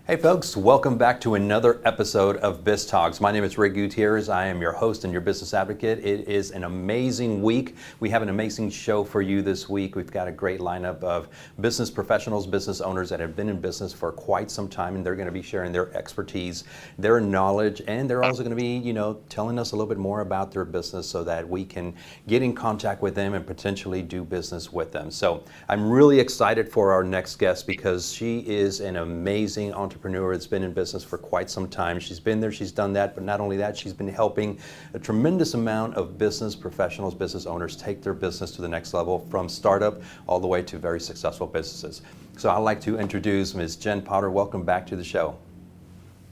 Hey folks, welcome back to another episode of BizTalks. My name is Rick Gutierrez. I am your host and your business advocate. It is an amazing week. We have an amazing show for you this week. We've got a great lineup of business professionals, business owners that have been in business for quite some time, and they're going to be sharing their expertise, their knowledge, and they're also going to be, telling us a little bit more about their business so that we can get in contact with them and potentially do business with them. So I'm really excited for our next guest because she is an amazing entrepreneur that's been in business for quite some time. She's been there, she's done that, but not only that, she's been helping a tremendous amount of business professionals, business owners take their business to the next level from startup all the way to very successful businesses. So I'd like to introduce Ms. Jen Potter. Welcome back to the show.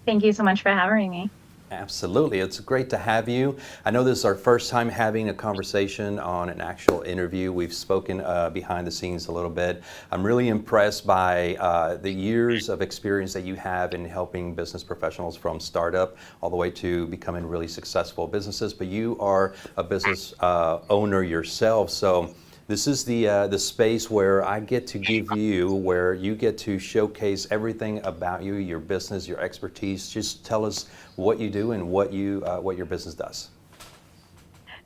Thank you so much for having me. Absolutely. It's great to have you. I know this is our first time having a conversation on an actual interview. We've spoken behind the scenes a little bit. I'm really impressed by the years of experience that you have in helping business professionals from startup all the way to becoming really successful businesses. But you are a business owner yourself. So this is the space where I get to give you, where you get to showcase everything about you, your business, your expertise. Just tell us what you do and what your business does.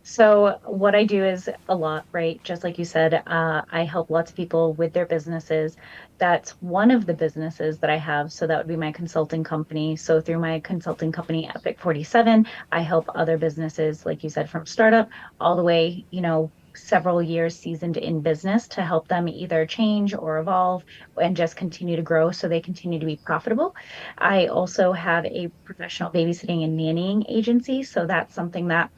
So what I do is a lot, right? Just like you said, I help lots of people with their businesses. That's one of the businesses that I have. So that would be my consulting company. So through my consulting company, Epic 47, I help other businesses, like you said, from startup all the way, several years seasoned in business to help them either change or evolve and just continue to grow so they continue to be profitable. I also have a professional babysitting and nannying agency. So that's something that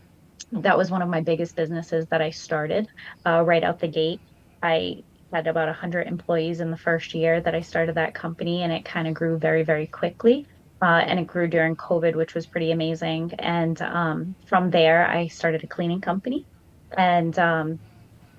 was one of my biggest businesses that I started right out the gate. I had about 100 employees in the first year that I started that company, and it kind of grew very, very quickly. And it grew during COVID, which was pretty amazing. And from there, I started a cleaning company. And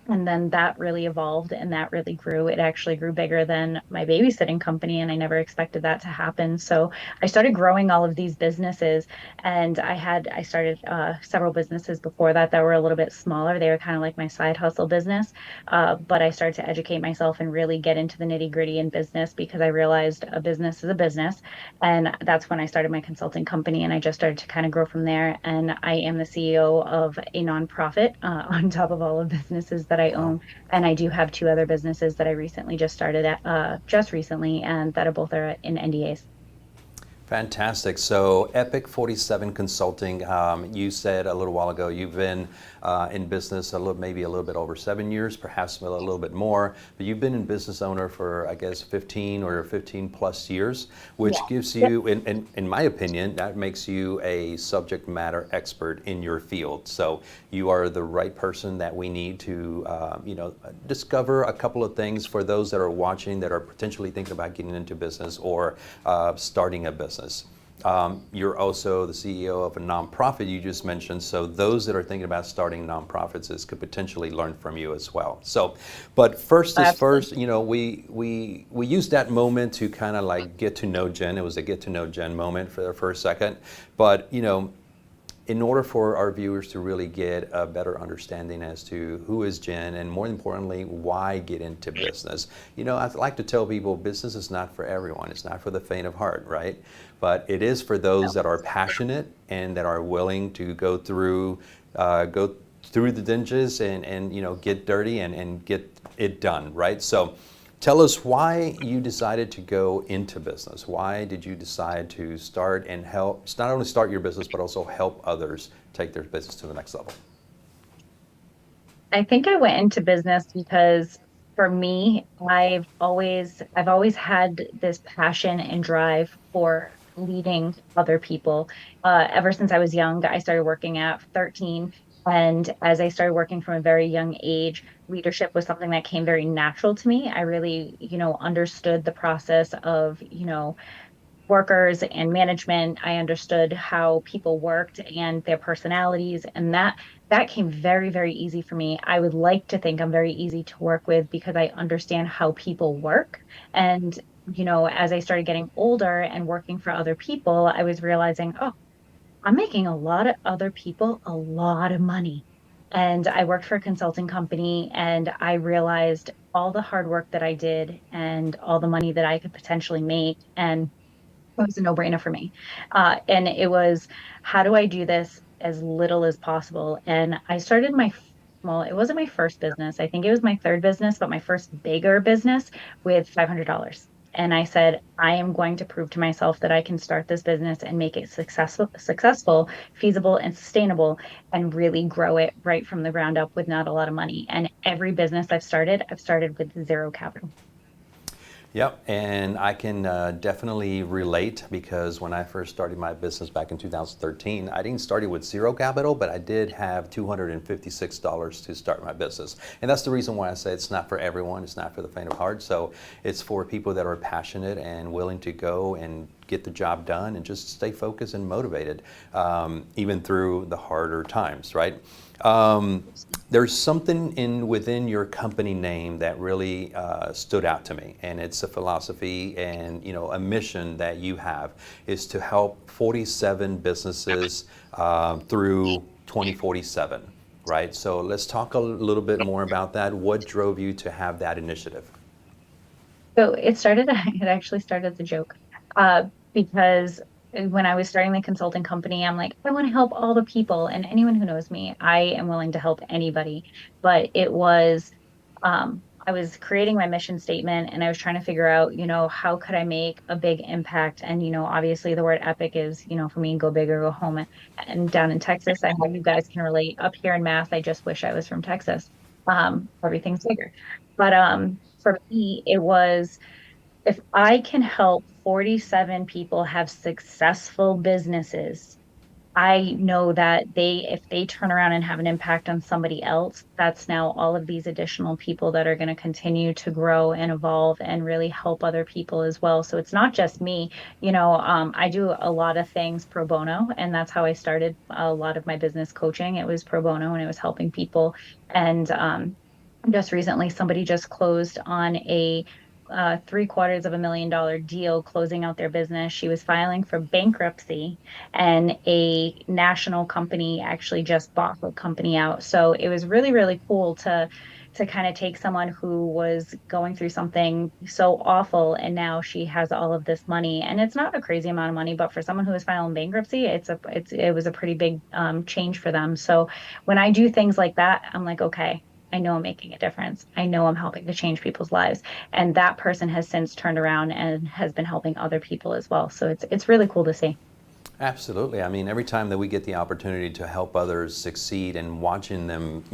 and then that really evolved and that really grew. It actually grew bigger than my babysitting company, and I never expected that to happen. So I started growing all of these businesses, and I started several businesses before that that were a little bit smaller. They were kind of like my side hustle business. But I started to educate myself and really get into the nitty gritty in business because I realized a business is a business. And that's when I started my consulting company, and I just started to kind of grow from there. And I am the CEO of a nonprofit on top of all of businesses that I Wow. own. And I do have two other businesses that I recently just started at just recently, and that are both are in NDAs. Fantastic. So Epic 47 Consulting, you said a little while ago you've been in business maybe a little bit over 7 years, perhaps a little bit more, but you've been in business owner for, I guess, 15 or 15 plus years, which Yeah. gives Yep. you, in my opinion, that makes you a subject matter expert in your field. So you are the right person that we need to, discover a couple of things for those that are watching that are potentially thinking about getting into business or starting a business. You're also the CEO of a nonprofit you just mentioned, so those that are thinking about starting nonprofits could potentially learn from you as well. So, but first is Absolutely. first, we used that moment to kind of like get to know Jen. It was a get to know Jen moment for a second, but in order for our viewers to really get a better understanding as to who is Jen and more importantly, why get into business. I like to tell people business is not for everyone. It's not for the faint of heart, right? But it is for those No. that are passionate and that are willing to go through the dinges and get dirty and get it done, right? So tell us why you decided to go into business. Why did you decide to start and help, not only start your business, but also help others take their business to the next level? I think I went into business because for me, I've always had this passion and drive for leading other people. Ever since I was young, I started working at 13. And as I started working from a very young age, leadership was something that came very natural to me. I really, understood the process of, workers and management. I understood how people worked and their personalities, and that came very, very easy for me. I would like to think I'm very easy to work with because I understand how people work. And, as I started getting older and working for other people, I was realizing, oh, I'm making a lot of other people a lot of money. And I worked for a consulting company, and I realized all the hard work that I did and all the money that I could potentially make. And It was a no-brainer for me. And it was, how do I do this as little as possible? And I started well, it wasn't my first business. I think it was my third business, but my first bigger business with $500. And I said, I am going to prove to myself that I can start this business and make it successful, feasible, and sustainable, and really grow it right from the ground up with not a lot of money. And every business I've started with zero capital. Yep, and I can definitely relate because when I first started my business back in 2013, I didn't start it with zero capital, but I did have $256 to start my business. And that's the reason why I say it's not for everyone, it's not for the faint of heart. So it's for people that are passionate and willing to go and get the job done and just stay focused and motivated, even through the harder times, right? There's something within your company name that really stood out to me, and it's a philosophy and a mission that you have is to help 47 businesses through 2047, right? So let's talk a little bit more about that. What drove you to have that initiative? So it started, it actually started as a joke. Uh, because when I was starting the consulting company, I'm like, I want to help all the people. And anyone who knows me, I am willing to help anybody. But I was creating my mission statement and I was trying to figure out, how could I make a big impact? And, obviously the word epic is, for me, go big or go home. And down in Texas, I know you guys can relate. Up here in Mass, I just wish I was from Texas. Everything's bigger. But for me, it was, if I can help 47 people have successful businesses, I know that if they turn around and have an impact on somebody else, that's now all of these additional people that are going to continue to grow and evolve and really help other people as well. So it's not just me. I do a lot of things pro bono, and that's how I started a lot of my business coaching. It was pro bono and it was helping people. And just recently, somebody just closed on a $750,000 deal closing out their business. She was filing for bankruptcy, and a national company actually just bought the company out. So it was really, really cool to kind of take someone who was going through something so awful, and now she has all of this money. And it's not a crazy amount of money, but for someone who is filing bankruptcy, it was a pretty big change for them. So when I do things like that, I'm like, okay, I know I'm making a difference. I know I'm helping to change people's lives. And that person has since turned around and has been helping other people as well. So it's really cool to see. Absolutely. I mean, every time that we get the opportunity to help others succeed and watching them,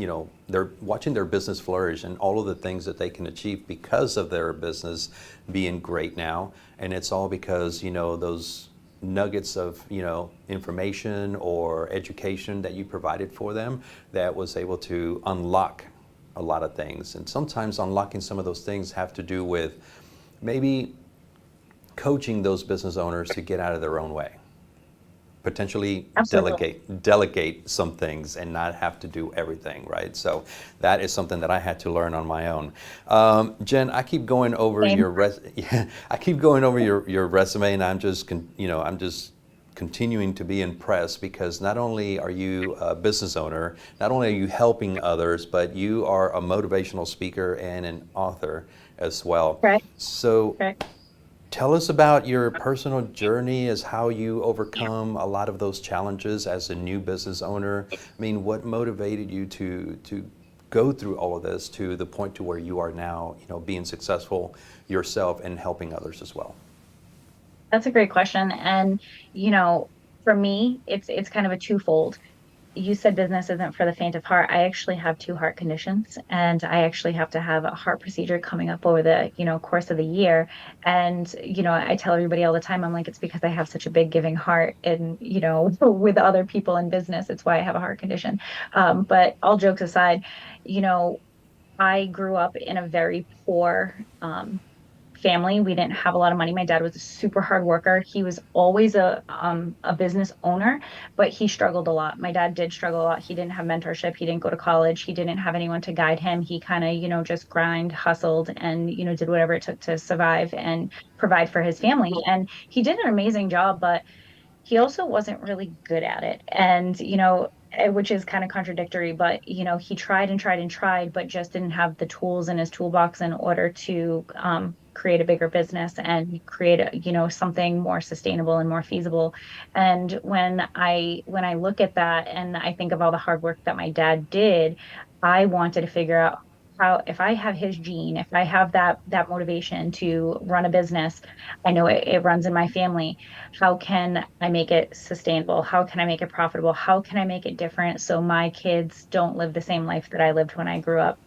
they're watching their business flourish and all of the things that they can achieve because of their business being great now. And it's all because, those nuggets of, information or education that you provided for them that was able to unlock a lot of things. And sometimes unlocking some of those things have to do with maybe coaching those business owners to get out of their own way, potentially Absolutely. delegate some things and not have to do everything, right? So that is something that I had to learn on my own. Jen, I keep going over Same. I keep going over your resume, and I'm just continuing to be impressed because not only are you a business owner, not only are you helping others, but you are a motivational speaker and an author as well. Correct. So Correct. tell us about your personal journey as how you overcome a lot of those challenges as a new business owner. I mean, what motivated you to go through all of this to the point to where you are now, being successful yourself and helping others as well? That's a great question. And, for me, it's kind of a twofold. You said business isn't for the faint of heart. I actually have two heart conditions, and I actually have to have a heart procedure coming up over the, course of the year. And, I tell everybody all the time, I'm like, it's because I have such a big giving heart and, with other people in business, it's why I have a heart condition. But all jokes aside, you know, I grew up in a very poor, family. We didn't have a lot of money. My dad was a super hard worker. He was always a business owner, but he struggled a lot. My dad did struggle a lot. He didn't have mentorship. He didn't go to college. He didn't have anyone to guide him. He kind of, just hustled and, did whatever it took to survive and provide for his family. And he did an amazing job, but he also wasn't really good at it. And, which is kind of contradictory, but, he tried and tried and tried, but just didn't have the tools in his toolbox in order to create a bigger business and create something more sustainable and more feasible. And when I look at that and I think of all the hard work that my dad did, I wanted to figure out how, if I have his gene, if I have that motivation to run a business, I know it runs in my family. How can I make it sustainable? How can I make it profitable? How can I make it different so my kids don't live the same life that I lived when I grew up?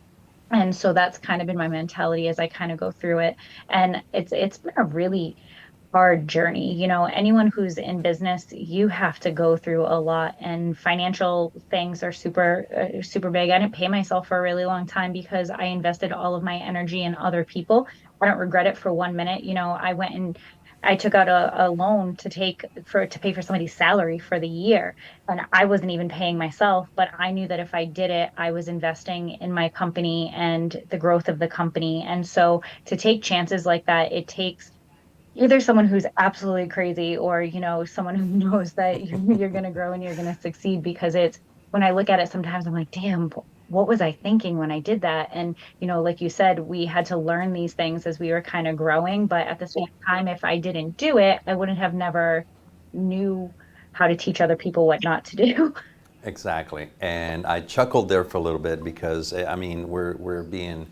And so that's kind of been my mentality as I kind of go through it. And it's been a really hard journey. Anyone who's in business, you have to go through a lot, and financial things are super big. I didn't pay myself for a really long time because I invested all of my energy in other people. I don't regret it for 1 minute. I went and I took out a loan to pay for somebody's salary for the year. And I wasn't even paying myself, but I knew that if I did it, I was investing in my company and the growth of the company. And so to take chances like that, it takes either someone who's absolutely crazy or someone who knows that you're going to grow and you're going to succeed. Because it's, when I look at it sometimes I'm like, damn, what was I thinking when I did that? And like you said, we had to learn these things as we were kind of growing, but at the same time, if I didn't do it, I wouldn't have never knew how to teach other people what not to do. Exactly. And I chuckled there for a little bit because I mean we're being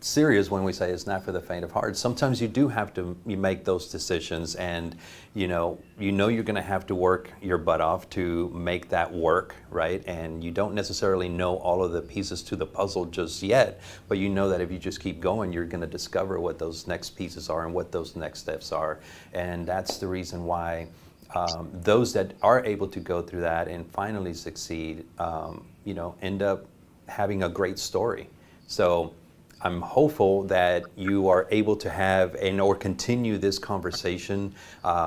serious when we say it's not for the faint of heart. Sometimes you do have to you make those decisions, and you're going to have to work your butt off to make that work, right? And you don't necessarily know all of the pieces to the puzzle just yet, but you know that if you just keep going, you're going to discover what those next pieces are and what those next steps are. And that's the reason why those that are able to go through that and finally succeed, end up having a great story. So I'm hopeful that you are able to have or continue this conversation,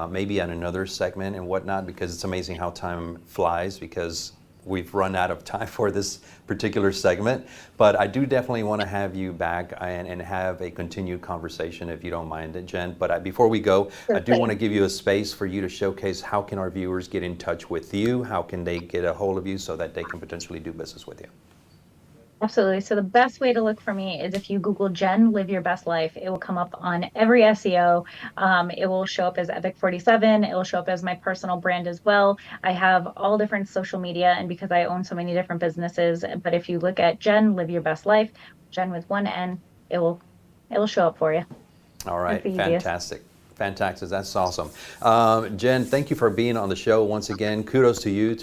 maybe on another segment and whatnot, because it's amazing how time flies, because we've run out of time for this particular segment. But I do definitely want to have you back and have a continued conversation, if you don't mind it, Jen. But before we go, I do want to give you a space for you to showcase how can our viewers get in touch with you, how can they get a hold of you so that they can potentially do business with you. Absolutely. So the best way to look for me is if you Google Jen Live Your Best Life. It will come up on every SEO. It will show up as Epic 47. It will show up as my personal brand as well. I have all different social media, and because I own so many different businesses, but if you look at Jen Live Your Best Life, Jen with one N, it will show up for you. All That's right, the easiest. fantastic. Fantastic, that's awesome. Jen, thank you for being on the show once again. Kudos to you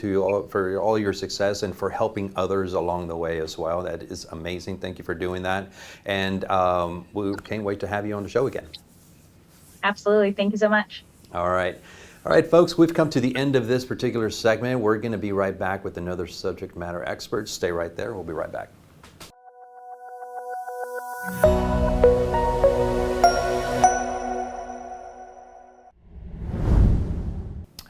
for all your success and for helping others along the way as well. That is amazing. Thank you for doing that. And we can't wait to have you on the show again. Absolutely. Thank you so much. All right. All right, folks, we've come to the end of this particular segment. We're going to be right back with another subject matter expert. Stay right there. We'll be right back.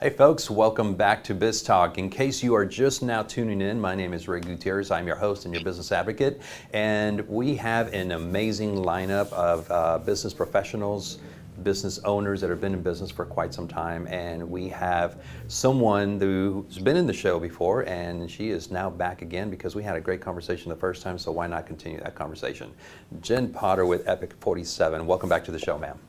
Hey folks, welcome back to BizTalk. In case you are just now tuning in, my name is Rick Gutierrez. I'm your host and your business advocate, and we have an amazing lineup of business professionals, business owners that have been in business for quite some time, and we have someone who's been in the show before, and she is now back again because we had a great conversation the first time, so why not continue that conversation? Jen Potter with Epic 47. Welcome back to the show, ma'am.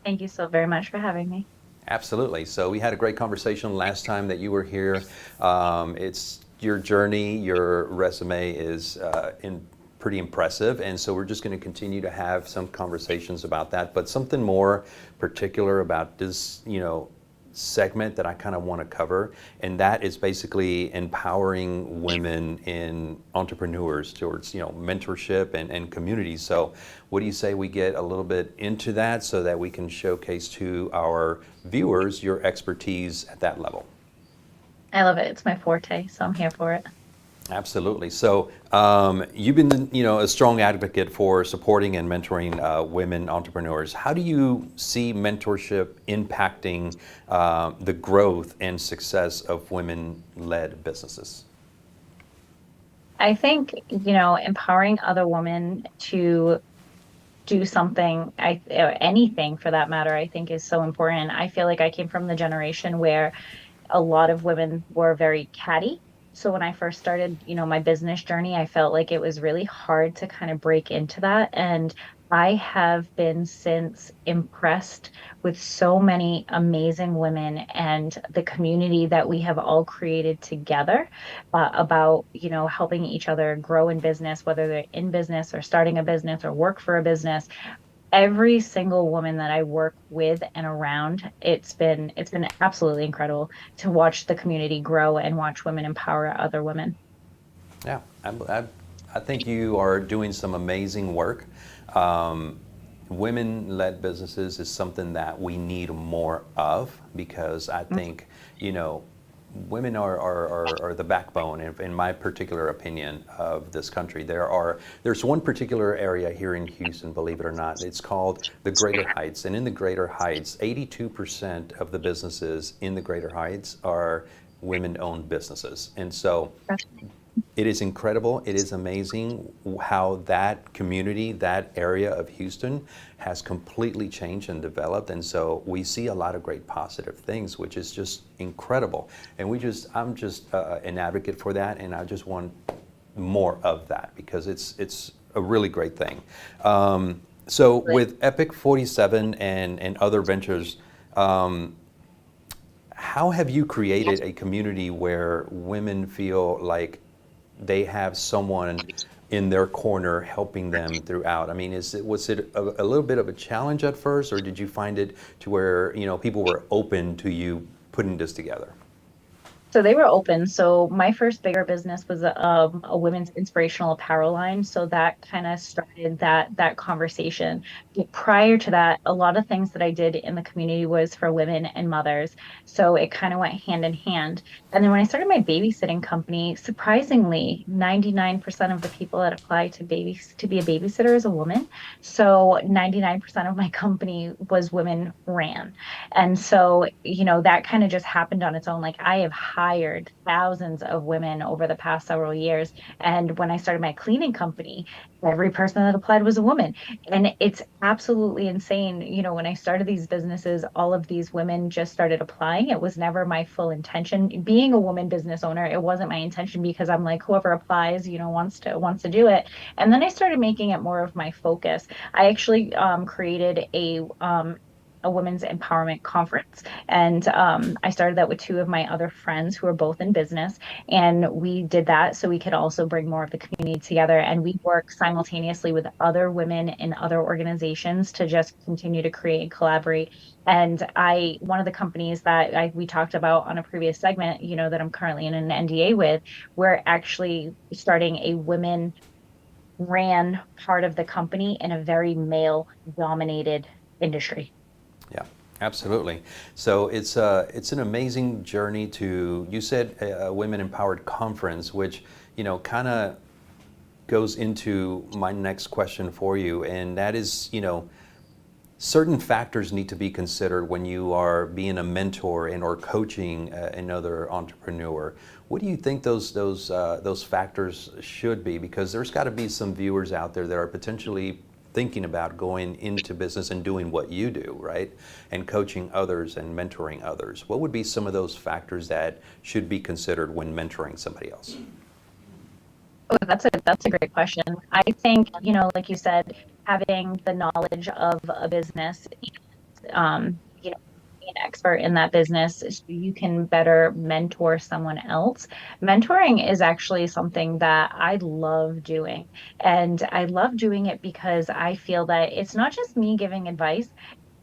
Thank you so very much for having me. Absolutely. So we had a great conversation last time that you were here. It's your journey, your resume is pretty impressive, and so we're just going to continue to have some conversations about that. But something more particular about this, segment that I kind of want to cover, and that is basically empowering women in entrepreneurs towards mentorship and communities. So what do you say we get a little bit into that so that we can showcase to our viewers your expertise at that level? I love it. It's my forte, so I'm here for it. Absolutely. So you've been, a strong advocate for supporting and mentoring women entrepreneurs. How do you see mentorship impacting the growth and success of women-led businesses? I think, empowering other women to do something, or anything for that matter, I think is so important. I feel like I came from the generation where a lot of women were very catty. So when I first started, my business journey, I felt like it was really hard to kind of break into that. And I have been since impressed with so many amazing women and the community that we have all created together about, helping each other grow in business, whether they're in business or starting a business or work for a business. Every single woman that I work with and around, it's been absolutely incredible to watch the community grow and watch women empower other women. Yeah, I think you are doing some amazing work. Um, Women-led businesses is something that we need more of because I think, you know, women are the backbone, in my particular opinion, of this country. There's one particular area here in Houston, believe it or not, it's called the Greater Heights. And in the Greater Heights, 82% of the businesses in the Greater Heights are women-owned businesses. And so it is incredible. It is amazing how that community, that area of Houston has completely changed and developed. And so we see a lot of great positive things, which is just incredible. And I'm just an advocate for that. And I just want more of that because it's a really great thing. So with Epic 47 and other ventures, how have you created a community where women feel like they have someone in their corner helping them throughout? I mean, was it a little bit of a challenge at first, or did you find it to where, people were open to you putting this together? So they were open. So my first bigger business was a women's inspirational apparel line. So that kind of started that conversation. Prior to that, a lot of things that I did in the community was for women and mothers. So it kind of went hand in hand. And then when I started my babysitting company, surprisingly, 99% of the people that apply to be a babysitter is a woman. So 99% of my company was women ran. And so, that kind of just happened on its own. Like I have hired thousands of women over the past several years. And when I started my cleaning company, every person that applied was a woman. And it's absolutely insane. When I started these businesses, all of these women just started applying. It was never my full intention. Being a woman business owner, it wasn't my intention because I'm like, whoever applies, wants to do it. And then I started making it more of my focus. I actually created a women's empowerment conference. And I started that with two of my other friends who are both in business. And we did that so we could also bring more of the community together. And we work simultaneously with other women in other organizations to just continue to create and collaborate. And one of the companies that we talked about on a previous segment, that I'm currently in an NDA with, we're actually starting a women ran part of the company in a very male dominated industry. Yeah, absolutely. So it's an amazing journey to, you said a women empowered conference, which, kind of goes into my next question for you. And that is, certain factors need to be considered when you are being a mentor and or coaching another entrepreneur. What do you think those factors should be? Because there's got to be some viewers out there that are potentially thinking about going into business and doing what you do, right? And coaching others and mentoring others. What would be some of those factors that should be considered when mentoring somebody else? Oh, that's a great question. I think, like you said, having the knowledge of a business, being an expert in that business so you can better mentor someone else. Mentoring is actually something that I love doing. And I love doing it because I feel that it's not just me giving advice.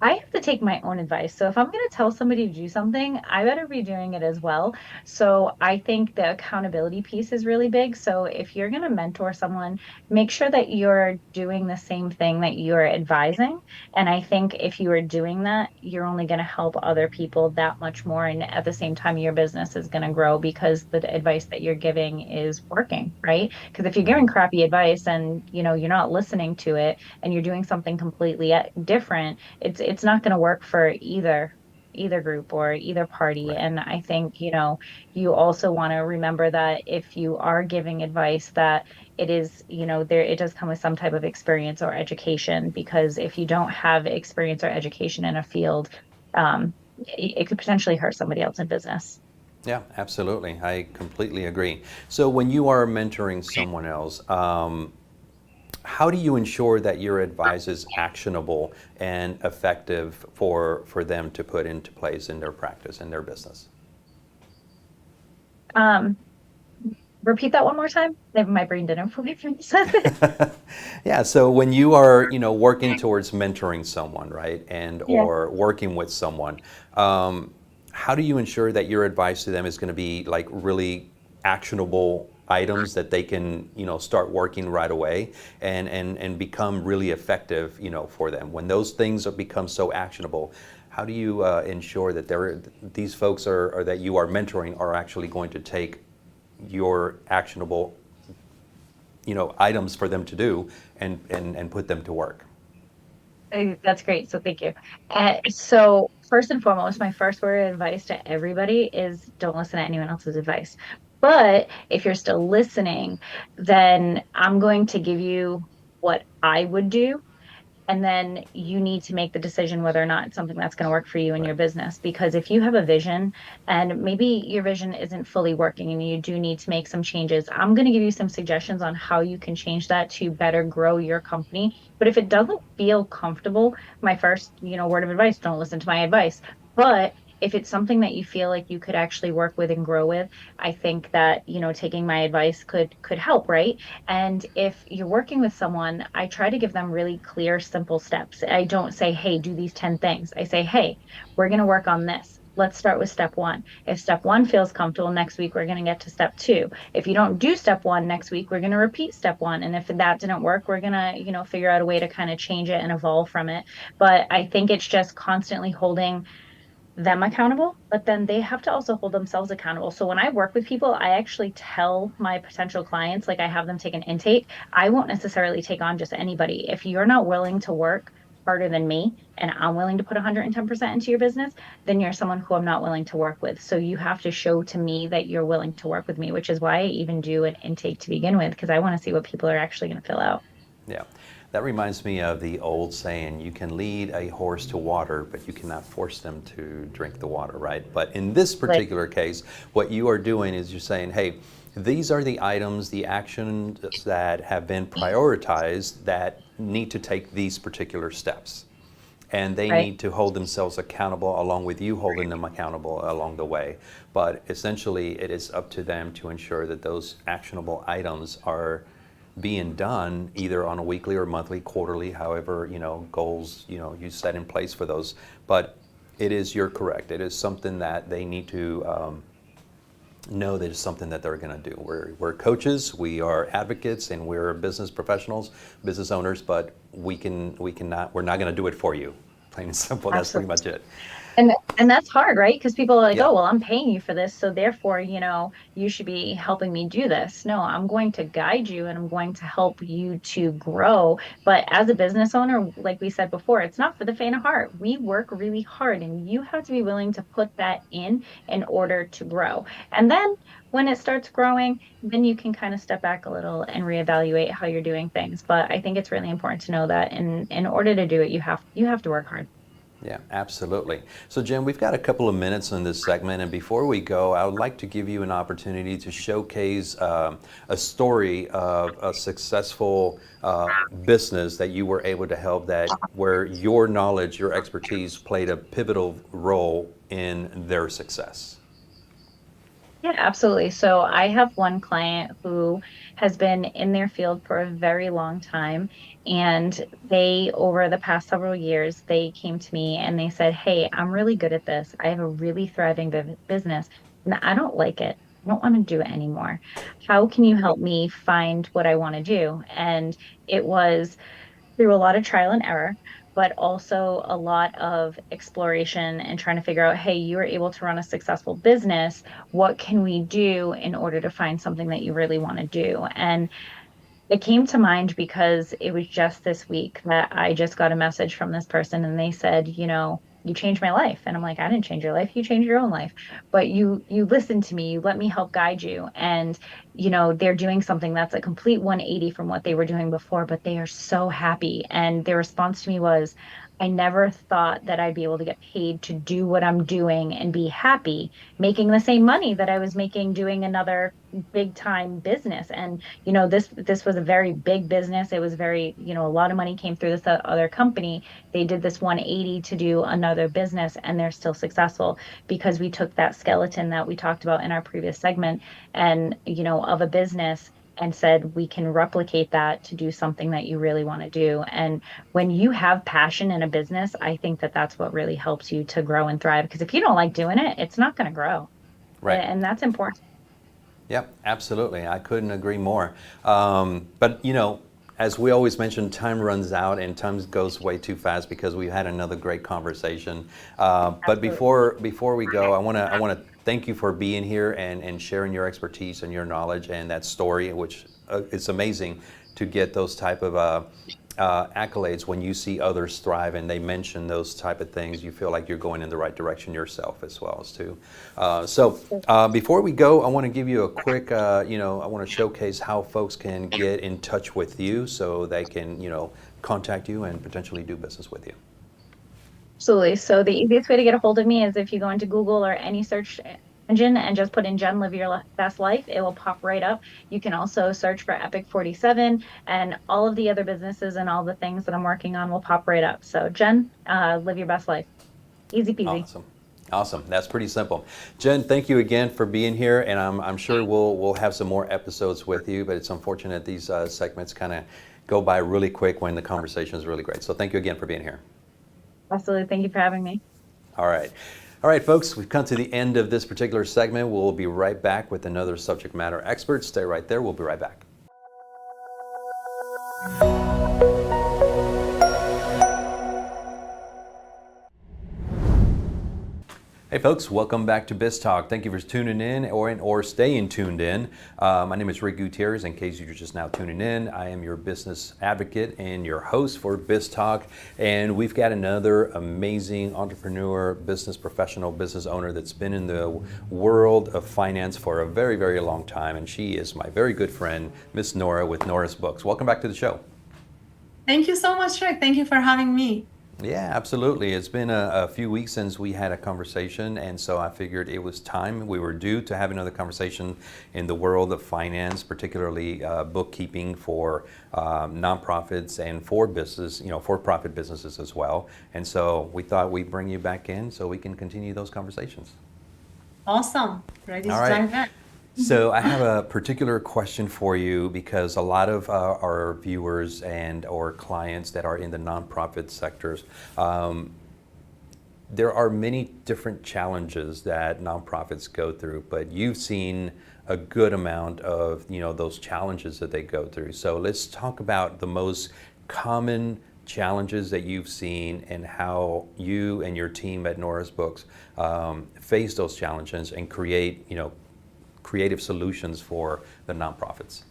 I have to take my own advice. So if I'm going to tell somebody to do something, I better be doing it as well. So I think the accountability piece is really big. So if you're going to mentor someone, make sure that you're doing the same thing that you're advising. And I think if you are doing that, you're only going to help other people that much more. And at the same time, your business is going to grow because the advice that you're giving is working, right? Because if you're giving crappy advice and, you're not listening to it and you're doing something completely different, it's not going to work for either group or either party. Right. And I think, you also want to remember that if you are giving advice that it is, it does come with some type of experience or education, because if you don't have experience or education in a field, it could potentially hurt somebody else in business. Yeah, absolutely. I completely agree. So when you are mentoring someone else, how do you ensure that your advice is actionable and effective for them to put into place in their practice, in their business? Um, Repeat that one more time. Maybe my brain didn't fully process it. Yeah, so when you are, working towards mentoring someone, right, and Yeah. or working with someone, how do you ensure that your advice to them is going to be like really actionable items that they can, start working right away and become really effective, for them? When those things become so actionable, how do you ensure that these folks or that you are mentoring are actually going to take your actionable items for them to do and put them to work? That's great. So thank you. So first and foremost, my first word of advice to everybody is don't listen to anyone else's advice. But if you're still listening, then I'm going to give you what I would do, and then you need to make the decision whether or not it's something that's going to work for you in Right. your business. Because if you have a vision and maybe your vision isn't fully working and you do need to make some changes, I'm going to give you some suggestions on how you can change that to better grow your company. But if it doesn't feel comfortable, my first, word of advice, don't listen to my advice. But if it's something that you feel like you could actually work with and grow with, I think that, taking my advice could help, right? And if you're working with someone, I try to give them really clear, simple steps. I don't say, hey, do these 10 things. I say, hey, we're going to work on this. Let's start with step one. If step one feels comfortable, next week we're going to get to step two. If you don't do step one next week, we're going to repeat step one. And if that didn't work, we're going to, figure out a way to kind of change it and evolve from it. But I think it's just constantly holding them accountable, but then they have to also hold themselves accountable. So when I work with people, I actually tell my potential clients, like I have them take an intake. I won't necessarily take on just anybody. If you're not willing to work harder than me and I'm willing to put 110% into your business, then you're someone who I'm not willing to work with. So you have to show to me that you're willing to work with me, which is why I even do an intake to begin with, because I want to see what people are actually going to fill out. Yeah. That reminds me of the old saying, you can lead a horse to water, but you cannot force them to drink the water, right? But in this Like, particular case, what you are doing is you're saying, hey, these are the items, the actions that have been prioritized that need to take these particular steps. And they right. need to hold themselves accountable along with you holding them accountable along the way. But essentially, it is up to them to ensure that those actionable items are being done either on a weekly or monthly, quarterly, however, goals, you set in place for those. But you're correct. It is something that they need to know that it's something that they're going to do. We're coaches, we are advocates, and we're business professionals, business owners, but we're not going to do it for you. Plain and simple. That's pretty Absolutely. much it. And that's hard, right? Because people are like, Yeah. oh, well, I'm paying you for this, so therefore, you should be helping me do this. No, I'm going to guide you and I'm going to help you to grow. But as a business owner, like we said before, it's not for the faint of heart. We work really hard and you have to be willing to put that in order to grow. And then when it starts growing, then you can kind of step back a little and reevaluate how you're doing things. But I think it's really important to know that in order to do it, you have to work hard. Yeah, absolutely. So, Jim, we've got a couple of minutes in this segment, and before we go, I would like to give you an opportunity to showcase a story of a successful business that you were able to help, that where your knowledge, your expertise played a pivotal role in their success. Yeah, absolutely. So I have one client who has been in their field for a very long time. And over the past several years, they came to me and they said, hey, I'm really good at this. I have a really thriving business and I don't like it. I don't want to do it anymore. How can you help me find what I want to do? And it was through a lot of trial and error, but also a lot of exploration and trying to figure out, hey, you were able to run a successful business. What can we do in order to find something that you really want to do? And it came to mind because it was just this week that I just got a message from this person and they said, you changed my life. And I'm like, I didn't change your life. You changed your own life. But you listened to me, you let me help guide you. And, they're doing something that's a complete 180 from what they were doing before, but they are so happy. And their response to me was, I never thought that I'd be able to get paid to do what I'm doing and be happy, making the same money that I was making doing another big time business. And this was a very big business. It was very, a lot of money came through this other company. They did this 180 to do another business, and they're still successful because we took that skeleton that we talked about in our previous segment and, of a business, and said we can replicate that to do something that you really want to do. And when you have passion in a business, I think that that's what really helps you to grow and thrive. Because if you don't like doing it, it's not going to grow. Right. And that's important. Yep, absolutely. I couldn't agree more. But as we always mention, time runs out and time goes way too fast because we've had another great conversation. But Absolutely. before we go, I want to thank you for being here and sharing your expertise and your knowledge and that story, which it's amazing to get those type of accolades when you see others thrive and they mention those type of things. You feel like you're going in the right direction yourself as well as too. Before we go, I want to give you a quick, I want to showcase how folks can get in touch with you so they can, contact you and potentially do business with you. Absolutely. So the easiest way to get a hold of me is if you go into Google or any search engine and just put in Jen Live Your Best Life, it will pop right up. You can also search for Epic 47 and all of the other businesses and all the things that I'm working on will pop right up. So Jen, live your best life. Easy peasy. Awesome. Awesome. That's pretty simple. Jen, thank you again for being here, and I'm sure we'll have some more episodes with you, but it's unfortunate these segments kind of go by really quick when the conversation is really great. So thank you again for being here. Absolutely. Thank you for having me. All right. All right, folks, we've come to the end of this particular segment. We'll be right back with another subject matter expert. Stay right there. We'll be right back. Hey folks, welcome back to BizTalk. Thank you for tuning in or staying tuned in. My name is Rick Gutierrez. In case you're just now tuning in, I am your business advocate and your host for BizTalk. And we've got another amazing entrepreneur, business professional, business owner that's been in the world of finance for a very, very long time. And she is my very good friend, Miss Nora with Nora's Books. Welcome back to the show. Thank you so much, Rick. Thank you for having me. Yeah, absolutely. It's been a few weeks since we had a conversation, and so I figured it was time. We were due to have another conversation in the world of finance, particularly bookkeeping for nonprofits and for business, for-profit businesses as well. And so we thought we'd bring you back in so we can continue those conversations. Awesome. Ready to All right. dive in. So I have a particular question for you because a lot of our viewers and or clients that are in the nonprofit sectors, there are many different challenges that nonprofits go through, but you've seen a good amount of those challenges that they go through. So let's talk about the most common challenges that you've seen and how you and your team at Nora's Books face those challenges and create creative solutions for the nonprofits.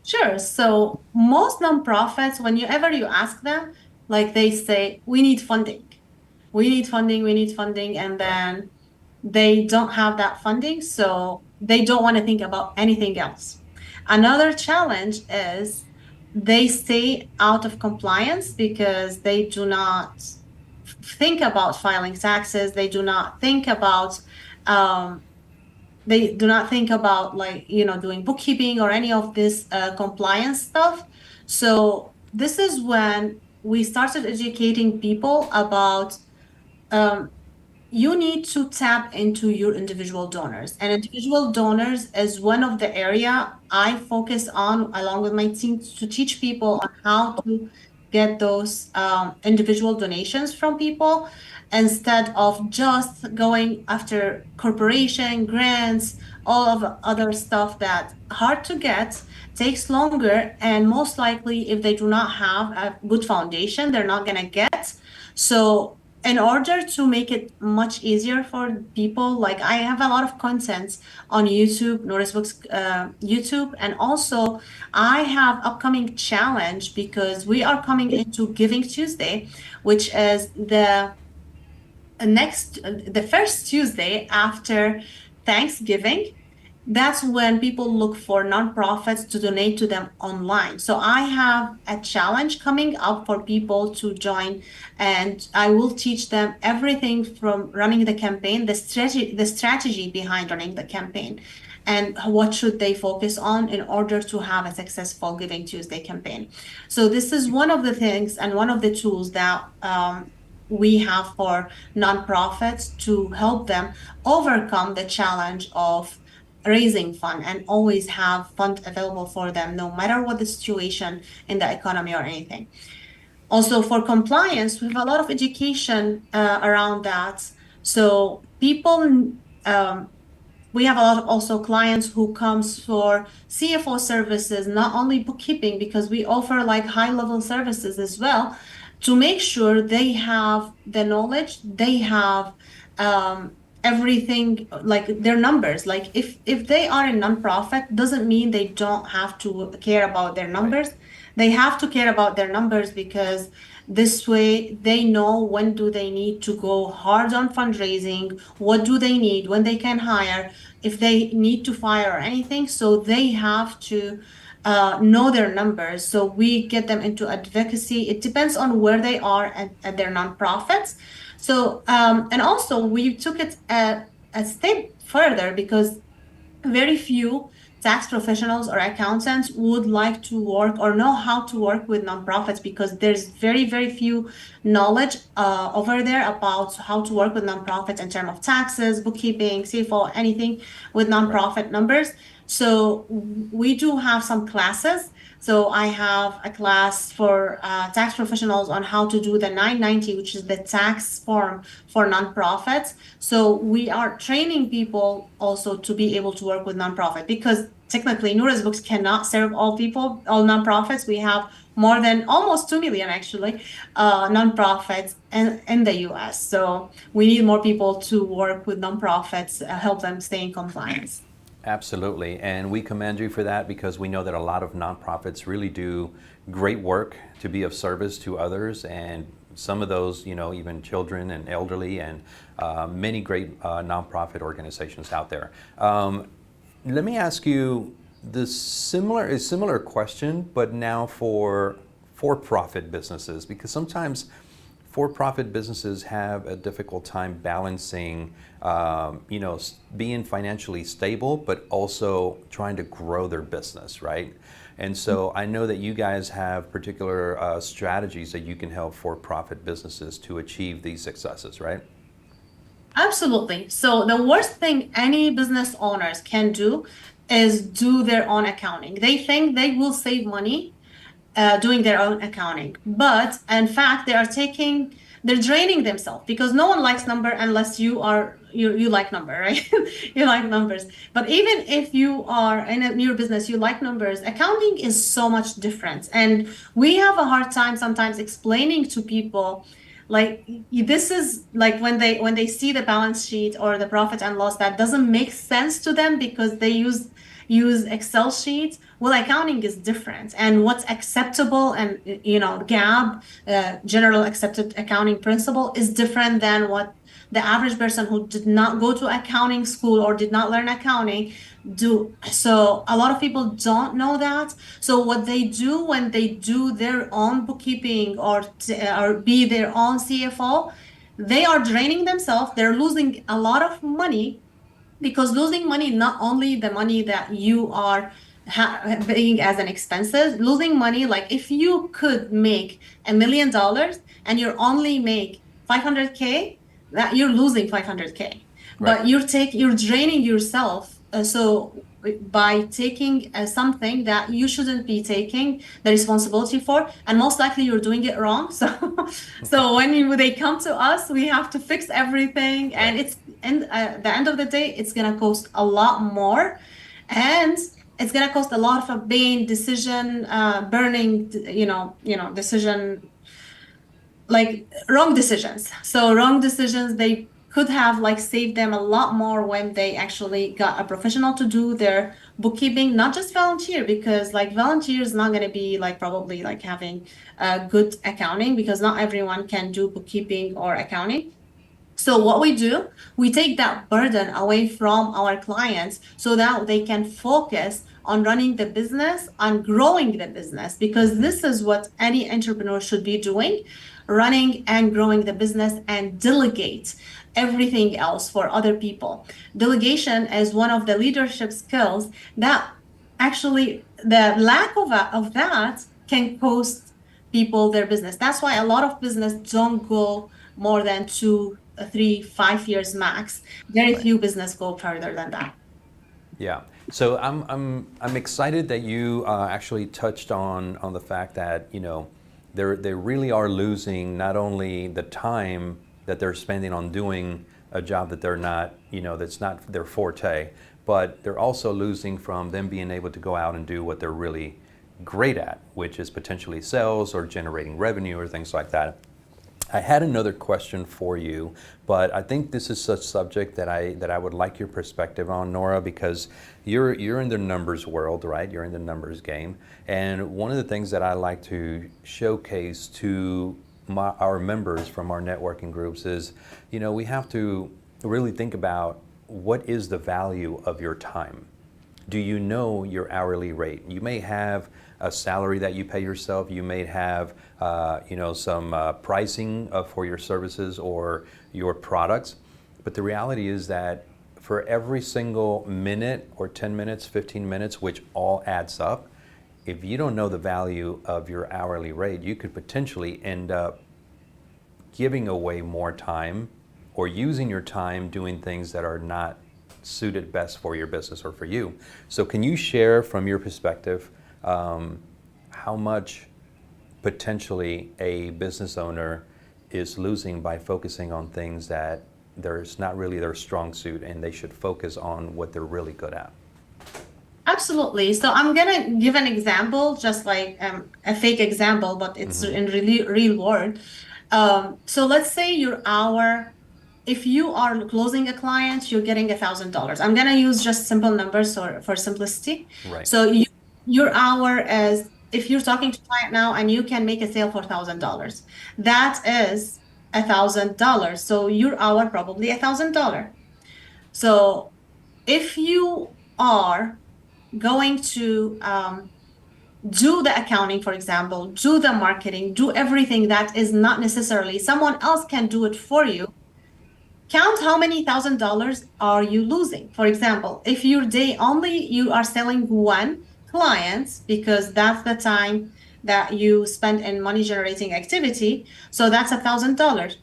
Sure. So most nonprofits, whenever you ask them, like they say, we need funding. We need funding, we need funding. And then they don't have that funding, so they don't want to think about anything else. Another challenge is they stay out of compliance because they do not think about filing taxes. They do not think about doing bookkeeping or any of this compliance stuff. So this is when we started educating people about you need to tap into your individual donors. And individual donors is one of the area I focus on along with my team to teach people on how to get those individual donations from people instead of just going after corporation grants, all of the other stuff that hard to get, takes longer, and most likely if they do not have a good foundation, they're not going to get. So in order to make it much easier for people, like I have a lot of content on YouTube, Nora's Books YouTube, and also I have upcoming challenge because we are coming into Giving Tuesday, which is the first Tuesday after Thanksgiving. that's when people look for nonprofits to donate to them online. So I have a challenge coming up for people to join, and I will teach them everything from running the campaign, the strategy behind running the campaign, and what should they focus on in order to have a successful Giving Tuesday campaign. So this is one of the things and one of the tools that we have for nonprofits to help them overcome the challenge of raising fund and always have fund available for them no matter what the situation in the economy or anything. Also for compliance, we have a lot of education around that. So people we have a lot of also clients who comes for CFO services, not only bookkeeping, because we offer like high level services as well, to make sure they have the knowledge, they have everything, like their numbers. Like if they are a nonprofit, doesn't mean they don't have to care about their numbers. Right. They have to care about their numbers, because this way they know when do they need to go hard on fundraising, what do they need, when they can hire, if they need to fire or anything. So they have to know their numbers. So we get them into advocacy. It depends on where they are at their nonprofits. So and also we took it a step further, because very few tax professionals or accountants would like to work or know how to work with nonprofits, because there's very few knowledge over there about how to work with nonprofits in terms of taxes, bookkeeping, CFO, anything with nonprofit numbers. So we do have some classes. So I have a class for tax professionals on how to do the 990, which is the tax form for nonprofits. So we are training people also to be able to work with nonprofit, because technically Nora's books cannot serve all people, all nonprofits. We have more than almost 2 million actually nonprofits in the US. So we need more people to work with nonprofits, help them stay in compliance. Absolutely, and we commend you for that, because we know that a lot of nonprofits really do great work to be of service to others, and some of those, even children and elderly, and many great nonprofit organizations out there. Let me ask you a similar question, but now for-profit businesses, because sometimes for-profit businesses have a difficult time balancing, being financially stable, but also trying to grow their business, right? And so I know that you guys have particular strategies that you can help for-profit businesses to achieve these successes, right? Absolutely. So the worst thing any business owners can do is do their own accounting. They think they will save money doing their own accounting, but in fact they're draining themselves, because no one likes number unless you like number, right? You like numbers. But even if you are in your business, you like numbers, accounting is so much different, and we have a hard time sometimes explaining to people, like, this is like when they see the balance sheet or the profit and loss, that doesn't make sense to them, because they use Excel sheets. Well, accounting is different, and what's acceptable and GAAP, general accepted accounting principle, is different than what the average person who did not go to accounting school or did not learn accounting do. So a lot of people don't know that. So what they do when they do their own bookkeeping or be their own CFO, they are draining themselves. They're losing a lot of money, because losing money, not only the money that you are paying as an expenses, losing money, like if you could make $1 million and you only make 500K, that you're losing 500K. Right. But you're draining yourself. So by taking something that you shouldn't be taking the responsibility for, and most likely you're doing it wrong. So when they come to us, we have to fix everything, and Right. it's at the end of the day, it's gonna cost a lot more, and it's gonna cost a lot of pain, decision, burning, decision, like wrong decisions. So wrong decisions, they could have like saved them a lot more when they actually got a professional to do their bookkeeping, not just volunteer, because like volunteer is not going to be like probably like having good accounting, because not everyone can do bookkeeping or accounting. So what we do, we take that burden away from our clients so that they can focus on running the business, on growing the business, because this is what any entrepreneur should be doing, running and growing the business, and delegate everything else for other people. Delegation is one of the leadership skills that actually the lack of that can cost people their business. That's why a lot of business don't go more than 2, 3, 5 years max. Very few business go further than that. Yeah. So I'm excited that you actually touched on the fact that they really are losing not only the time that they're spending on doing a job that they're not that's not their forte, but they're also losing from them being able to go out and do what they're really great at, which is potentially sales or generating revenue or things like that. I had another question for you, but I think this is a subject that I would like your perspective on, Nora, because you're in the numbers world, right? You're in the numbers game, and one of the things that I like to showcase to our members from our networking groups is, we have to really think about what is the value of your time. Do you know your hourly rate? You may have a salary that you pay yourself. You may have, some pricing for your services or your products. But the reality is that for every single minute or 10 minutes, 15 minutes, which all adds up, if you don't know the value of your hourly rate, you could potentially end up giving away more time or using your time doing things that are not suited best for your business or for you. So can you share from your perspective how much potentially a business owner is losing by focusing on things that there's not really their strong suit, and they should focus on what they're really good at? Absolutely. So I'm gonna give an example, just like a fake example, but it's in real world. So let's say if you are closing a client, you're getting $1,000. I'm gonna use just simple numbers for simplicity. Right. So your hour is, if you're talking to a client now and you can make a sale for $1,000, that is $1,000. So your hour probably $1,000. So if you are going to do the accounting, for example, do the marketing, do everything that is not necessarily someone else can do it for you, count how many $1,000 are you losing. For example, if your day only you are selling one client, because that's the time that you spend in money generating activity, so that's $1,000.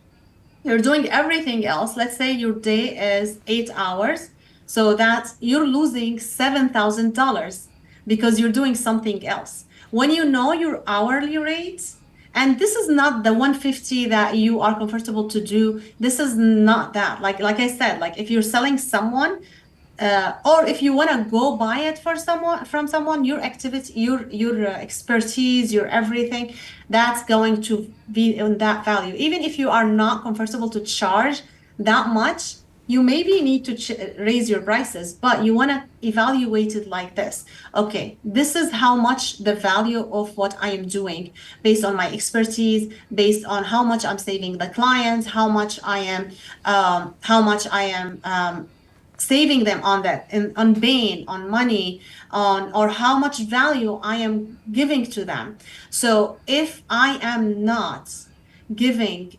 You're doing everything else. Let's say your day is 8 hours, so that you're losing $7,000 because you're doing something else. When you know your hourly rate, and this is not the 150 that you are comfortable to do. This is not that. Like I said, like if you're selling someone, or if you want to go buy it from someone, your activity, your expertise, your everything, that's going to be in that value. Even if you are not comfortable to charge that much, you maybe need to raise your prices, but you want to evaluate it like this. Okay, this is how much the value of what I am doing based on my expertise, based on how much I'm saving the clients, how much I am saving them on that, on pain, on money, or how much value I am giving to them. So if I am not giving,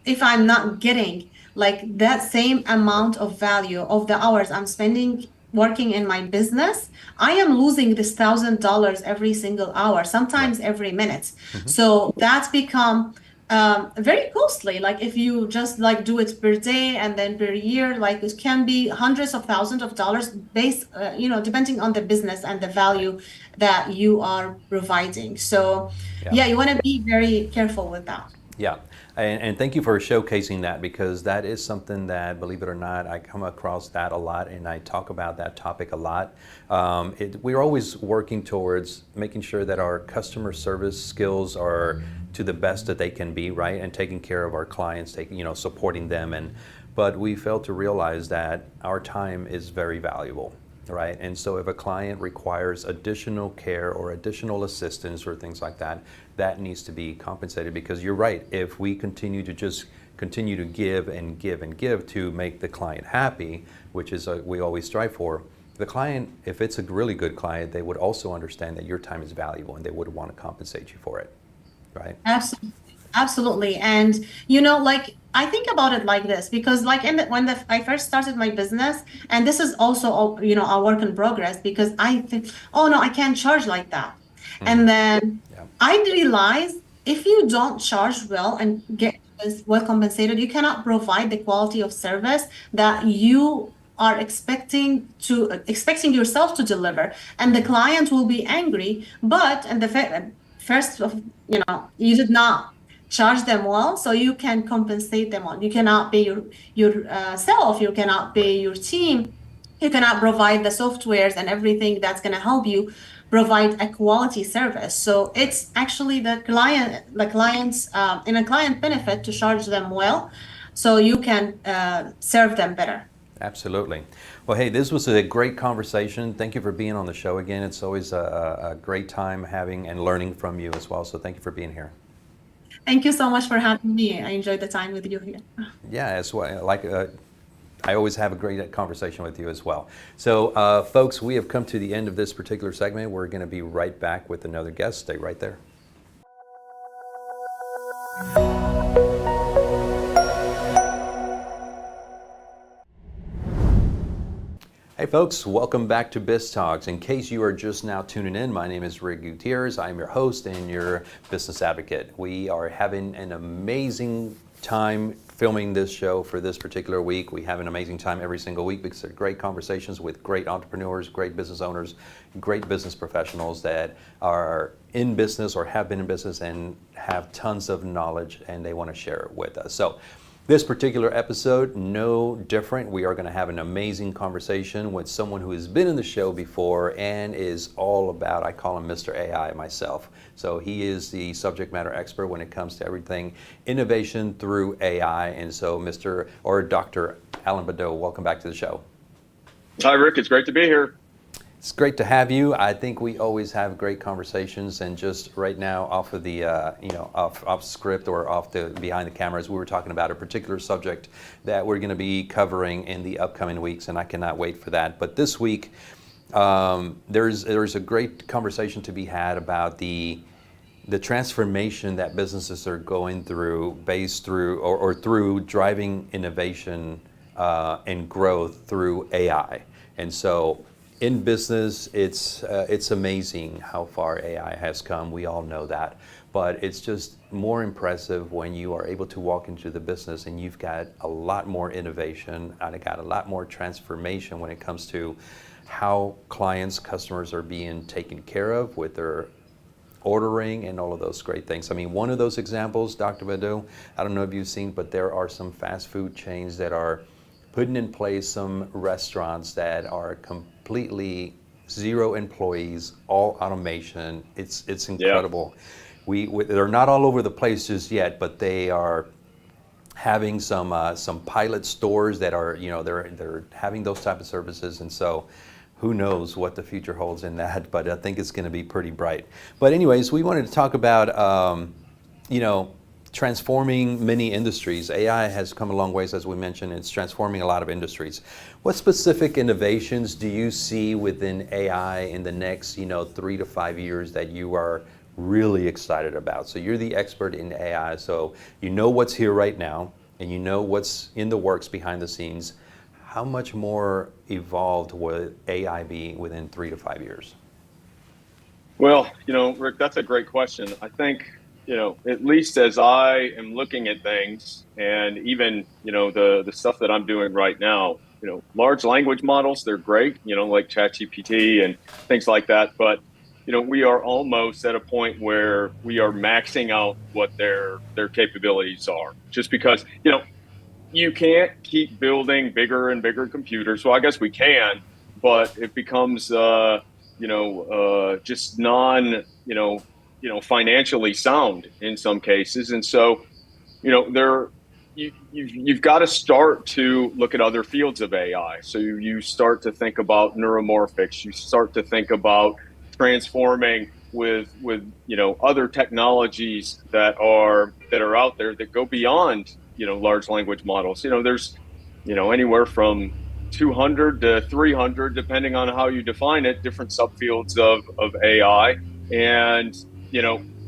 if I'm not getting like that same amount of value of the hours I'm spending working in my business, I am losing this $1,000 every single hour, sometimes every minute. So that's become very costly. Like if you just like do it per day and then per year, like it can be hundreds of thousands of dollars based, depending on the business and the value that you are providing. So yeah, you want to be very careful with that. Yeah, and thank you for showcasing that, because that is something that, believe it or not, I come across that a lot, and I talk about that topic a lot. We're always working towards making sure that our customer service skills are to the best that they can be, right, and taking care of our clients, supporting them, but we fail to realize that our time is very valuable. right? And so if a client requires additional care or additional assistance or things like that, that needs to be compensated, because you're right. If we continue to just continue to give and give and give to make the client happy, which is we always strive for, the client, if it's a really good client, they would also understand that your time is valuable and they would want to compensate you for it, right? Absolutely. Absolutely. And like I think about it like this, because like I first started my business, and this is also a work in progress, because I think, oh no, I can't charge like that. And then Yeah. I realized, if you don't charge well and get well compensated, you cannot provide the quality of service that you are expecting yourself to deliver, and the client will be angry. But and the first of you did not charge them well, so you can compensate them on. You cannot pay your self, you cannot pay your team, you cannot provide the softwares and everything that's going to help you provide a quality service. So it's actually the clients in a client benefit to charge them well, so you can serve them better. Absolutely. Well, hey, this was a great conversation. Thank you for being on the show again. It's always a great time having and learning from you as well. So thank you for being here. Thank you so much for having me. I enjoyed the time with you here. Yeah, as well. I always have a great conversation with you as well. So, folks, we have come to the end of this particular segment. We're going to be right back with another guest. Stay right there. Hey folks, welcome back to BizTalks. In case you are just now tuning in, my name is Rick Gutierrez. I'm your host and your business advocate. We are having an amazing time filming this show for this particular week. We have an amazing time every single week because they're great conversations with great entrepreneurs, great business owners, great business professionals that are in business or have been in business and have tons of knowledge, and they want to share it with us. So this particular episode, no different. We are going to have an amazing conversation with someone who has been in the show before and is all about, I call him Mr. AI myself. So he is the subject matter expert when it comes to everything innovation through AI. And so Dr. Alan Badeau, welcome back to the show. Hi, Rick. It's great to be here. It's great to have you. I think we always have great conversations, and just right now, off of the off script or off the behind the cameras, we were talking about a particular subject that we're going to be covering in the upcoming weeks, and I cannot wait for that. But this week, there's a great conversation to be had about the transformation that businesses are going through, through driving innovation and growth through AI, and so. In business, it's amazing how far AI has come. We all know that. But it's just more impressive when you are able to walk into the business and you've got a lot more innovation and got a lot more transformation when it comes to how customers are being taken care of with their ordering and all of those great things. I mean, one of those examples, Dr. Badeau, I don't know if you've seen, but there are some fast food chains that are putting in place some restaurants that are completely zero employees, all automation. It's incredible. Yeah. They're not all over the place just yet, but they are having some pilot stores that are they're having those type of services, and so who knows what the future holds in that, but I think it's going to be pretty bright. But anyways, we wanted to talk about transforming many industries. AI has come a long ways, as we mentioned. It's transforming a lot of industries. What specific innovations do you see within AI in the next 3 to 5 years that you are really excited about? So you're the expert in AI, so you know what's here right now, and you know what's in the works behind the scenes. How much more evolved will AI be within 3 to 5 years? Well, Rick, that's a great question. I think, at least as I am looking at things, and even, the stuff that I'm doing right now, large language models, they're great, like ChatGPT and things like that. But, we are almost at a point where we are maxing out what their capabilities are, just because, you can't keep building bigger and bigger computers. Well, I guess we can, but it becomes, just financially sound in some cases. And so, you've got to start to look at other fields of AI. So you start to think about neuromorphics. You start to think about transforming with other technologies that are out there that go beyond large language models. There's anywhere from 200 to 300, depending on how you define it, different subfields of AI. And,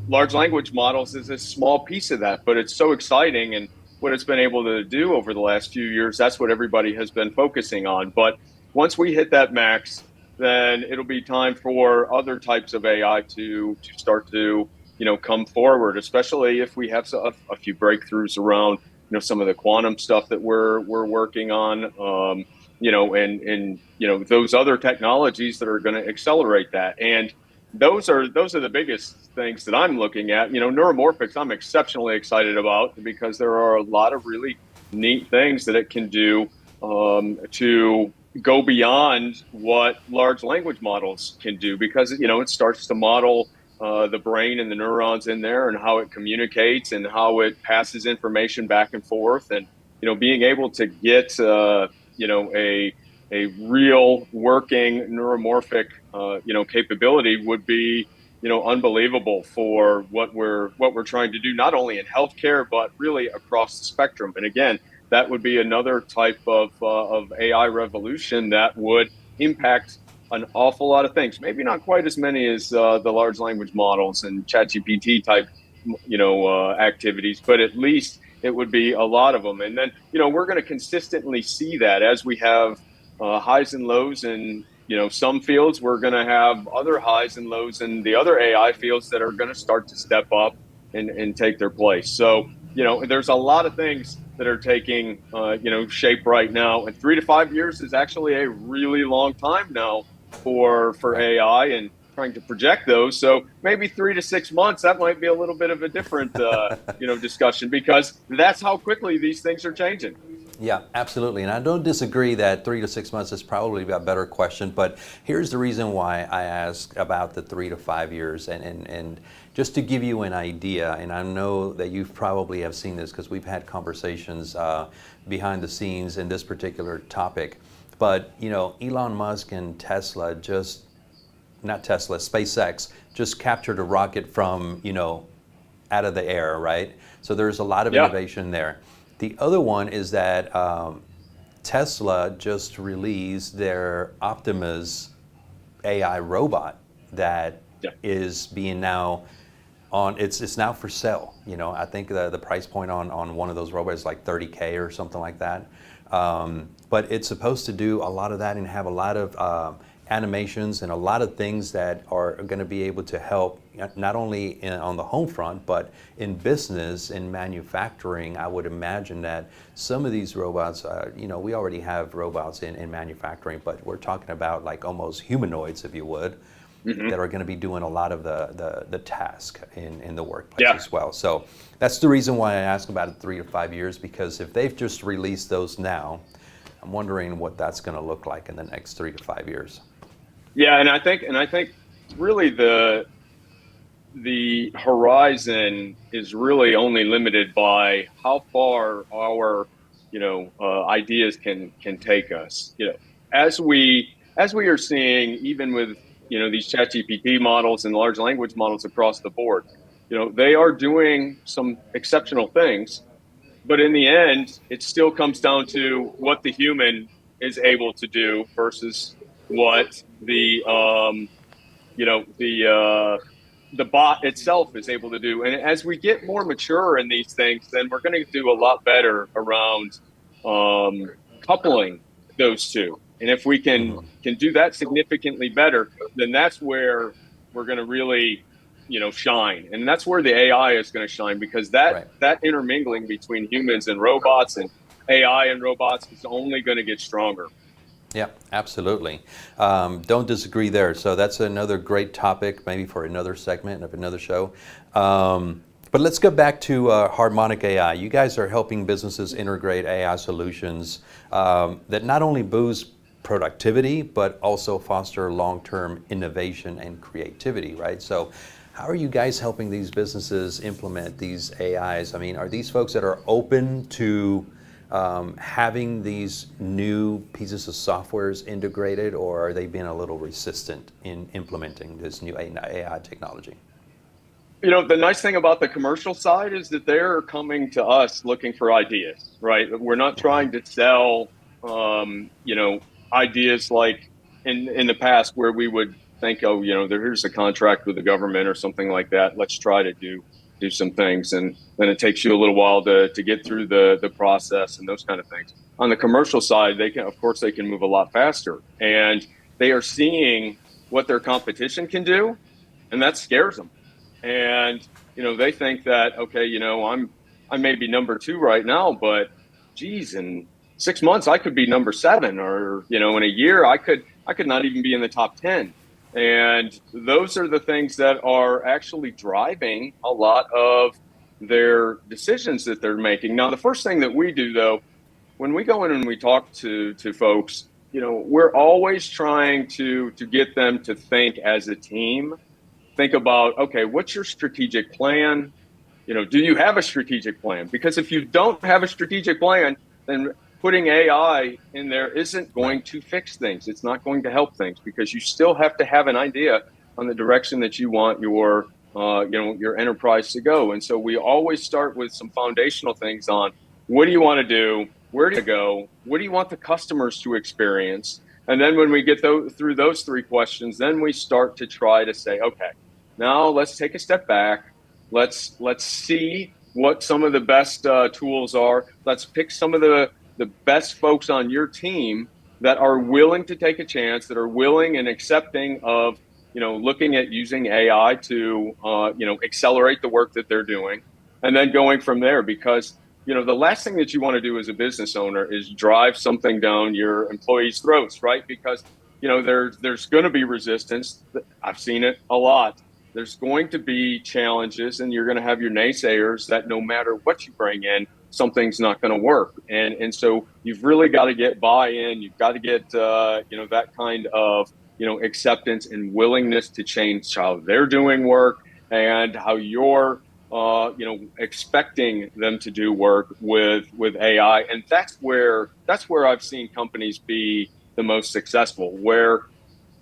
large language models is a small piece of that, but it's so exciting. And what it's been able to do over the last few years, that's what everybody has been focusing on. But once we hit that max, then it'll be time for other types of AI to start to, come forward, especially if we have a few breakthroughs around some of the quantum stuff that we're working on, and those other technologies that are going to accelerate that. And those are the biggest things that I'm looking at. Neuromorphics, I'm exceptionally excited about because there are a lot of really neat things that it can do to go beyond what large language models can do, because it starts to model the brain and the neurons in there and how it communicates and how it passes information back and forth. And being able to get a real working neuromorphic capability would be unbelievable for what we're trying to do, not only in healthcare but really across the spectrum. And again, that would be another type of AI revolution that would impact an awful lot of things. Maybe not quite as many as the large language models and ChatGPT type, activities, but at least it would be a lot of them. And then, we're going to consistently see that as we have highs and lows in, some fields. We're going to have other highs and lows in the other AI fields that are going to start to step up and take their place. So, there's a lot of things that are taking, shape right now. And 3 to 5 years is actually a really long time now for AI and trying to project those. So maybe 3 to 6 months, that might be a little bit of a different, discussion, because that's how quickly these things are changing. Yeah, absolutely. And I don't disagree that 3 to 6 months is probably a better question, but here's the reason why I ask about the 3 to 5 years. And just to give you an idea, and I know that you probably have seen this because we've had conversations behind the scenes in this particular topic, but Elon Musk and SpaceX just captured a rocket from, out of the air, right? So there's a lot of innovation there. The other one is that Tesla just released their Optimus AI robot that is being now on, it's now for sale. I think the price point on one of those robots is like $30K or something like that. But it's supposed to do a lot of that and have a lot of animations and a lot of things that are going to be able to help not only on the home front, but in business, in manufacturing. I would imagine that some of these robots, we already have robots in manufacturing, but we're talking about like almost humanoids, if you would, that are going to be doing a lot of the task in the workplace as well. So that's the reason why I ask about it 3 to 5 years, because if they've just released those now, I'm wondering what that's going to look like in the next 3 to 5 years. Yeah, and I think really the horizon is really only limited by how far our ideas can take us. As we are seeing, even with these ChatGPT models and large language models across the board, they are doing some exceptional things. But in the end, it still comes down to what the human is able to do versus what the bot itself is able to do. And as we get more mature in these things, then we're going to do a lot better around coupling those two. And if we can do that significantly better, then that's where we're going to really shine. And that's where the AI is going to shine, because that intermingling between humans and robots and AI and robots is only going to get stronger. Yeah, absolutely. Don't disagree there. So that's another great topic, maybe for another segment of another show. But let's go back to Harmonic AI. You guys are helping businesses integrate AI solutions that not only boost productivity, but also foster long-term innovation and creativity, right? So how are you guys helping these businesses implement these AIs? I mean, are these folks that are open to having these new pieces of softwares integrated, or are they being a little resistant in implementing this new AI technology? You know, the nice thing about the commercial side is that they're coming to us looking for ideas, right? We're not trying to sell, you know, ideas like in the past where we would think, oh, you know, here's a contract with the government or something like that. Let's try to do some things, and then it takes you a little while to get through the process and those kind of things. On the commercial side, they can, of course, they can move a lot faster, and they are seeing what their competition can do, and that scares them. And you know, they think that, okay, you know, I may be number 2 right now, but geez, in 6 months I could be number 7, or you know, in a year I could not even be in the top 10. And those are the things that are actually driving a lot of their decisions that they're making. Now, the first thing that we do, though, when we go in and we talk to folks, you know, we're always trying to get them to think as a team. Think about, okay, what's your strategic plan? You know, do you have a strategic plan? Because if you don't have a strategic plan, then putting AI in there isn't going to fix things. It's not going to help things, because you still have to have an idea on the direction that you want your, you know, your enterprise to go. And so we always start with some foundational things on what do you want to do? Where do you go? What do you want the customers to experience? And then when we get through those 3 questions, then we start to try to say, okay, now let's take a step back. Let's see what some of the best tools are. Let's pick some of the best folks on your team that are willing to take a chance, that are willing and accepting of, you know, looking at using AI to, you know, accelerate the work that they're doing, and then going from there. Because, you know, the last thing that you want to do as a business owner is drive something down your employees' throats, right? Because, you know, there's going to be resistance. I've seen it a lot. There's going to be challenges, and you're going to have your naysayers that no matter what you bring in, something's not going to work. And so you've really got to get buy-in. You've got to get, you know, that kind of, you know, acceptance and willingness to change how they're doing work and how you're, you know, expecting them to do work with AI. And that's where I've seen companies be the most successful, where,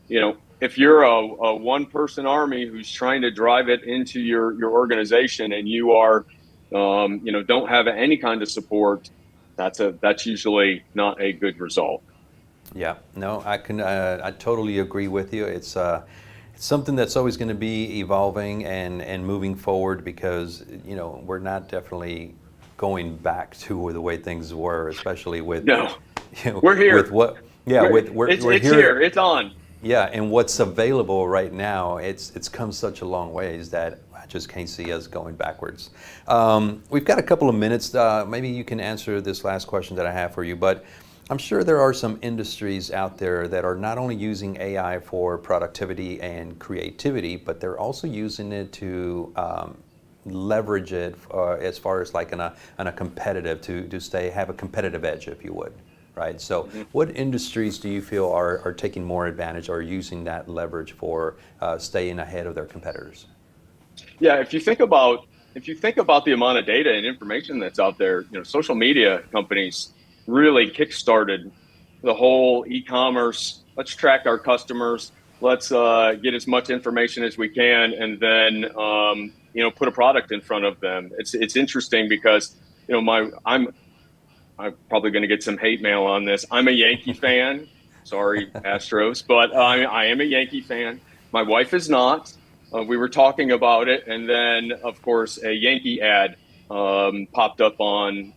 you know, if you're a one-person army who's trying to drive it into your organization, and you are, you know, don't have any kind of support, that's usually not a good result. Yeah, no, I totally agree with you. It's something that's always going to be evolving and moving forward, because, you know, we're not definitely going back to the way things were, especially with, no, you know, we're here. With what, yeah, we're here. It's on. Yeah, and what's available right now, it's come such a long ways that I just can't see us going backwards. We've got a couple of minutes. Maybe you can answer this last question that I have for you, but I'm sure there are some industries out there that are not only using AI for productivity and creativity, but they're also using it to leverage it as far as like on a competitive, to have a competitive edge, if you would. Right. So what industries do you feel are taking more advantage, or using that leverage for staying ahead of their competitors? Yeah, if you think about the amount of data and information that's out there, you know, social media companies really kickstarted the whole e-commerce. Let's track our customers. Let's get as much information as we can, and then you know, put a product in front of them. It's interesting because, you know, I'm probably going to get some hate mail on this. I'm a Yankee fan. Sorry, Astros, but I am a Yankee fan. My wife is not. We were talking about it, and then, of course, a Yankee ad popped up on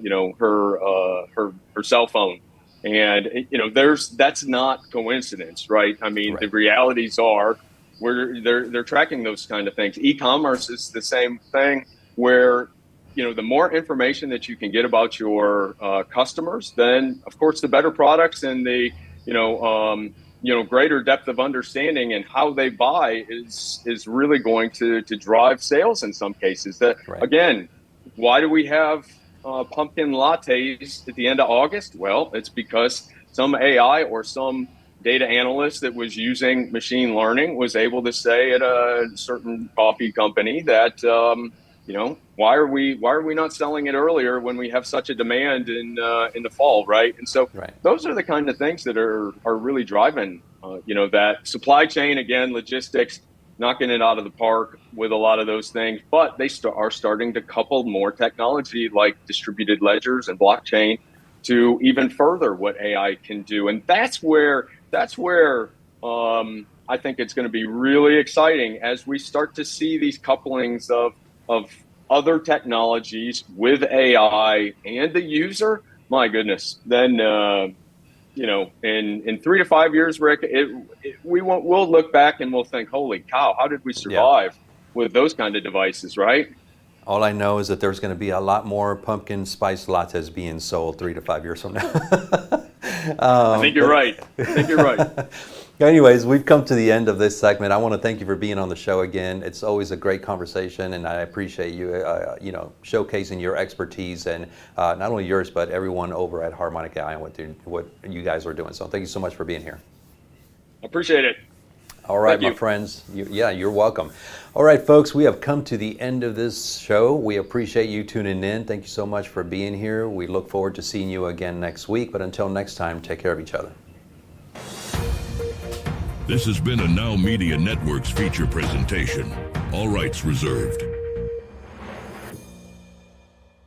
you know, her cell phone, and you know, that's not coincidence, right? I mean, the realities are they're tracking those kind of things. E-commerce is the same thing, where, you know, the more information that you can get about your customers, then of course the better products and the, you know, greater depth of understanding and how they buy is really going to drive sales in some cases. Again, why do we have pumpkin lattes at the end of August? Well, it's because some AI or some data analyst that was using machine learning was able to say at a certain coffee company that, why are we not selling it earlier when we have such a demand in the fall, right? And so Right. those are the kind of things that are really driving, that supply chain, again, logistics, knocking it out of the park with a lot of those things, but they are starting to couple more technology like distributed ledgers and blockchain to even further what AI can do. And that's where I think it's going to be really exciting as we start to see these couplings of other technologies with AI and the user. My goodness, then in 3 to 5 years, Rick, we'll look back and we'll think, holy cow, how did we survive with those kind of devices, right? All I know is that there's going to be a lot more pumpkin spice lattes being sold 3 to 5 years from now. I think you're right. Anyways, we've come to the end of this segment. I want to thank you for being on the show again. It's always a great conversation, and I appreciate you, showcasing your expertise and not only yours, but everyone over at Harmonic AI and what you guys are doing. So thank you so much for being here. Appreciate it. All right, my friends. You're welcome. All right, folks, we have come to the end of this show. We appreciate you tuning in. Thank you so much for being here. We look forward to seeing you again next week. But until next time, take care of each other. This has been a Now Media Networks feature presentation. All rights reserved.